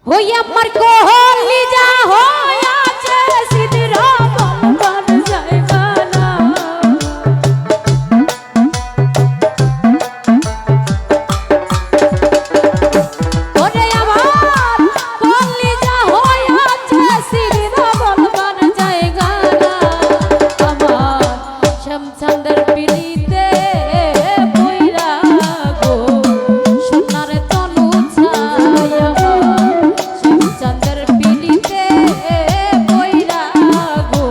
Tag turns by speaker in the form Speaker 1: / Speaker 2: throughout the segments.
Speaker 1: হই আমার কোহলি যা হইয়াছে সিদ্ধর বলবার জায়গা না ওরে আমার কোহলি যা হইয়াছে সিদ্ধর বলবার জায়গা না আমার শ্যামচন্দ্র পিড়িতে বইরা গো সোনার তনু ছায়া শ্যামচন্দ্র পিড়িতে বইরা গো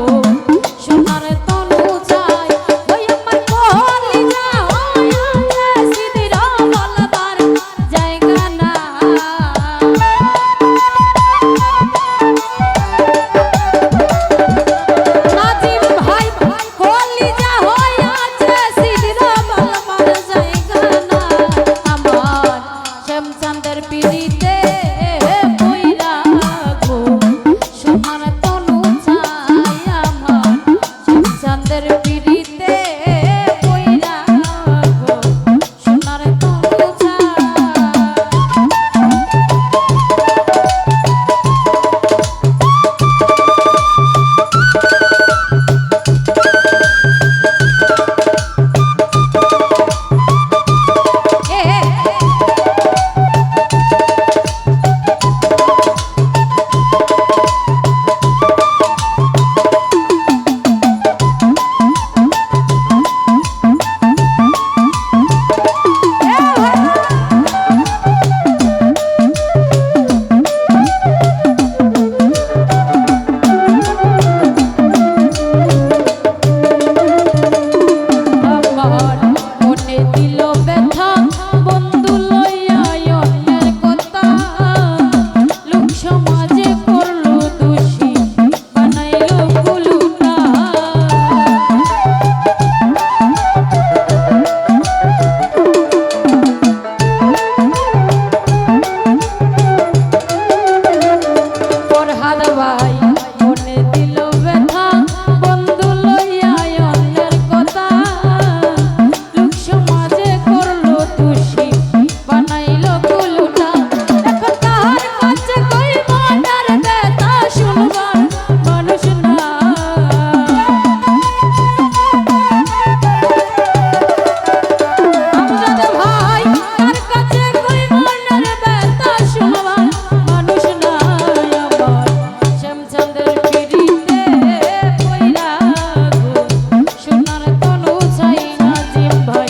Speaker 1: সোনার তনু ছায় ওই আমার কোহলি যা হইয়াছে সিদ্ধর বলবার জায়গা না নাজিম ভাই কোহলি যা হইয়াছে সিদ্ধর বলবার জায়গা না আমার শ্যামচন্দ্র পিড়িতে বইরা গো সোনার তনু ছায় আমার শ্যামচন্দ্র পিড়িতে বইরা গো সোনার তনু ছায় আমার মনে দিল ব্যথা বন্ধু লইয়া অন্যের কথা লোক সমাজে করলো দোষী বানাইলো কুলুটা ফরহাদ ভাই মনে দিল ব্যথা বন্ধু লইয়া অন্যের কথা লোক সমাজে করলো দোষী বানাইলো কুলুটা এখন কাহার কাছে কই মনের ব্যথা শুনবার মানুষ না আমজাদ ভাই কার কাছে কই মনের ব্যথা শুনবার মানুষ না আমার শ্যামচন্দ্র পিড়িতে বইরা গো সোনার তনু ছাই নাজিম ভাই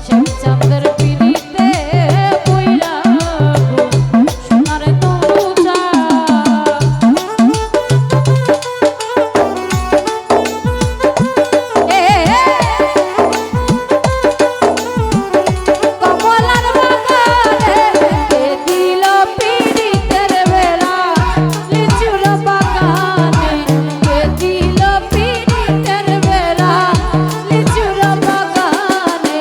Speaker 1: শ্যামচন্দ্র পিড়িতে বইরা গো সোনার তনু ছাই কমলার বাগানে কে দিল পিড়িতের বেলা লিচুর বাগানে কে দিল পিড়িতের বেলা লিচুর বাগানে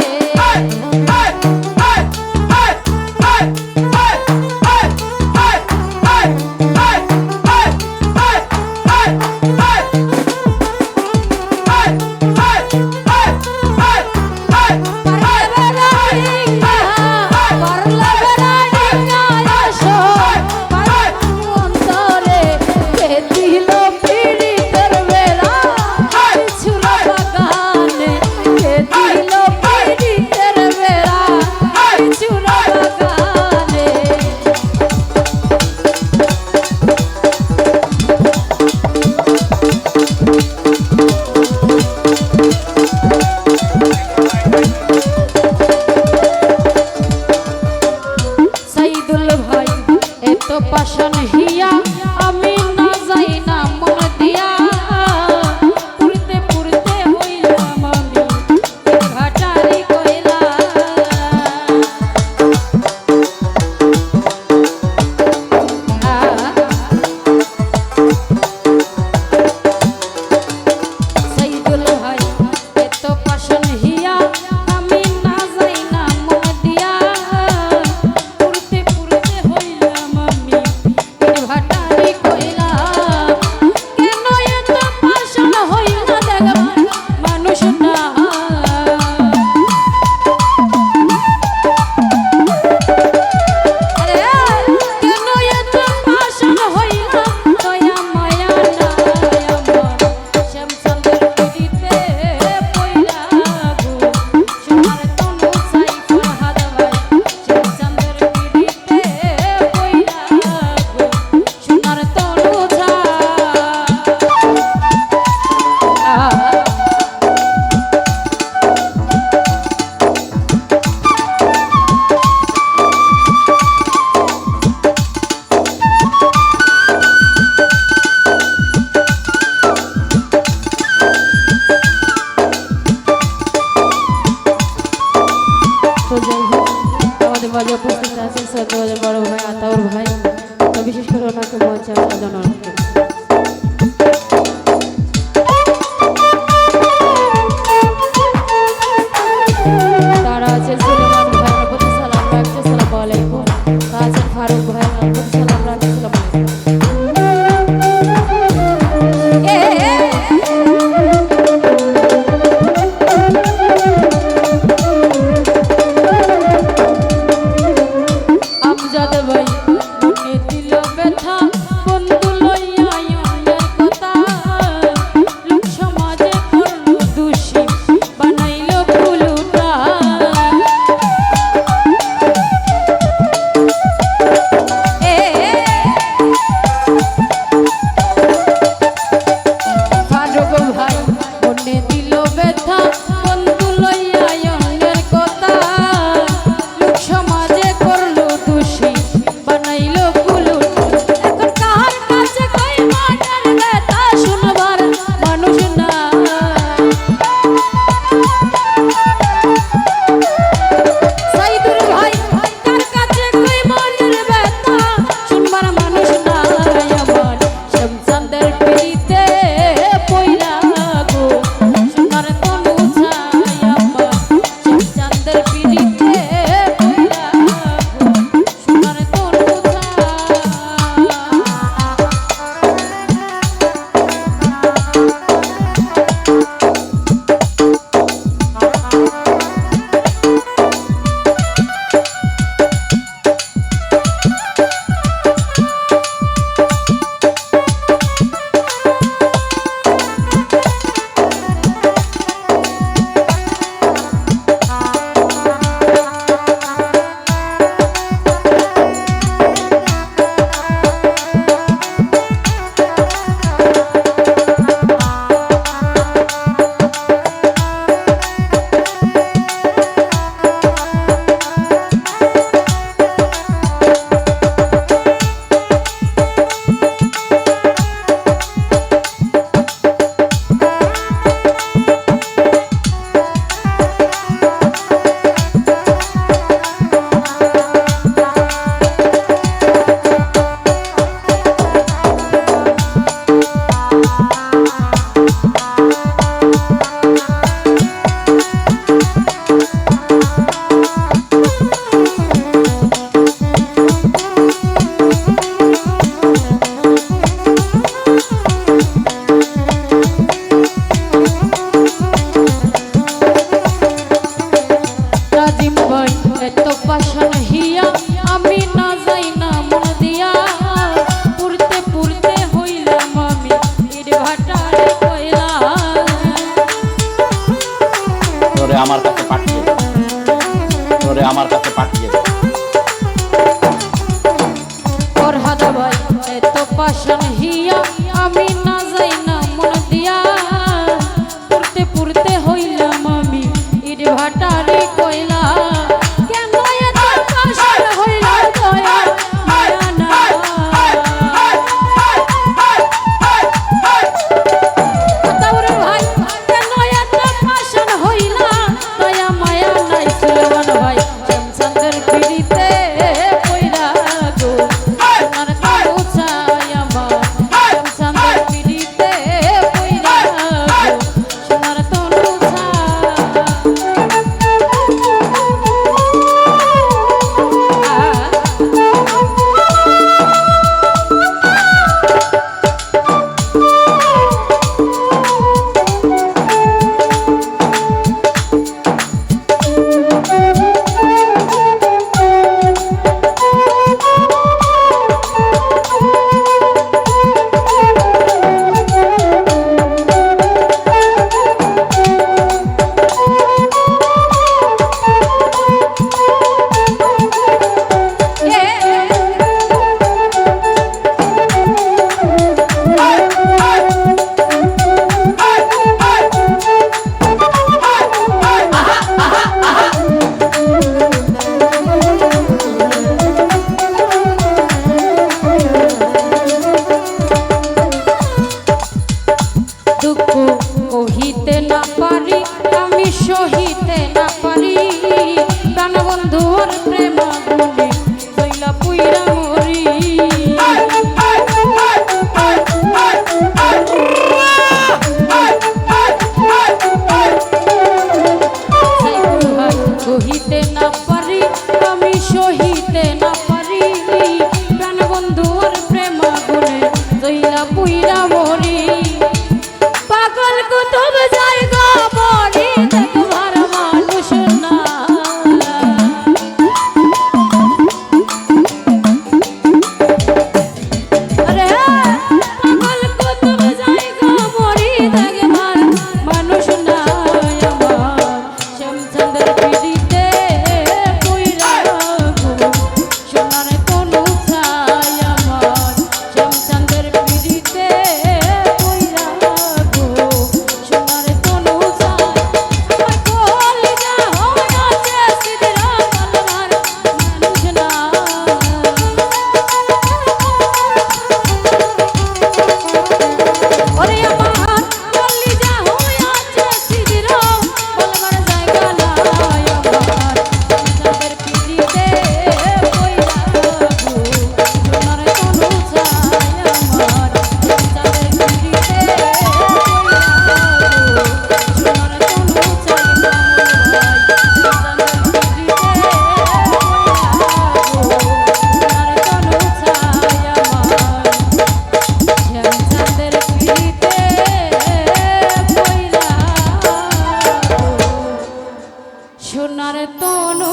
Speaker 1: সাইদুল ভাই এত পাষাণ হিয়া আমি না যাই না মন দিয়া পুরতে পুরতে হইলাম আমি ঘাটারি কইলা সাইদুল ভাই এত পাষাণ হিয়া আমি না যাই না মন দিয়া পুরতে পুরতে হইলাম আমি ভাটারি কইলা বিশেষ করে ওনাকে মজা জানানো। তারা আছে সুলেমান ভাইয়ের প্রতি সালাম রাখছে, আসসালামু আলাইকুম। তারা আছেন ফারুক ভাইয়ের প্রতি সালাম রাখছে, আসসালামু আলাইকুম। আমজাদ ভাই মনে দিল ব্যথা, বন্ধু লইয়া অন্যের কথা, লোক সমাজে করলো দোষী, বানাইলো ফুলুটা। ফারুক ভাই মনে দিল ব্যথা, বন্ধু লইয়া অন্যের কথা, লোক সমাজে করলো দোষী, বানাইলো ফুলুটা। এখন কার কাছে কই মনের ব্যথা, শুনবার মানুষ না। সাইদুর ভাই কার কাছে কই মনের ব্যথা, শুনবার মানুষ নাই। আমার শ্যামচাঁদের পিড়িতে পইরা গো সোনার তনু চাই, আমার শ্যামচাঁদের পিড়িতে পইরা গো সোনার তনু চাই। নাজিম ভাই এত পাশান হিয়া, আমি না যাই না মন দিয়া, পুরতে পুরতে হইলাম আমি ইট ভাটারে কইলা।
Speaker 2: তোরে আমার কাছে পাঠিয়ে দে, তোরে আমার কাছে পাঠিয়ে দে।
Speaker 1: ফরহাদ ভাই এত পাশান হিয়া, আমি না যাই না মন দিয়া, পুরতে পুরতে হইলাম আমি ইট ভাটারে কইলা। কেন এত পাশান হইল দয়া মায়া না। তাওরে ভাই কেন এত পাশান হইলা, দয়া মায়া নাই। সুলেমান ভাই শ্যামচাঁদের পিড়িতে পইরা গো সোনার তনু চাই, আমার শ্যামচাঁদের সোনার তনু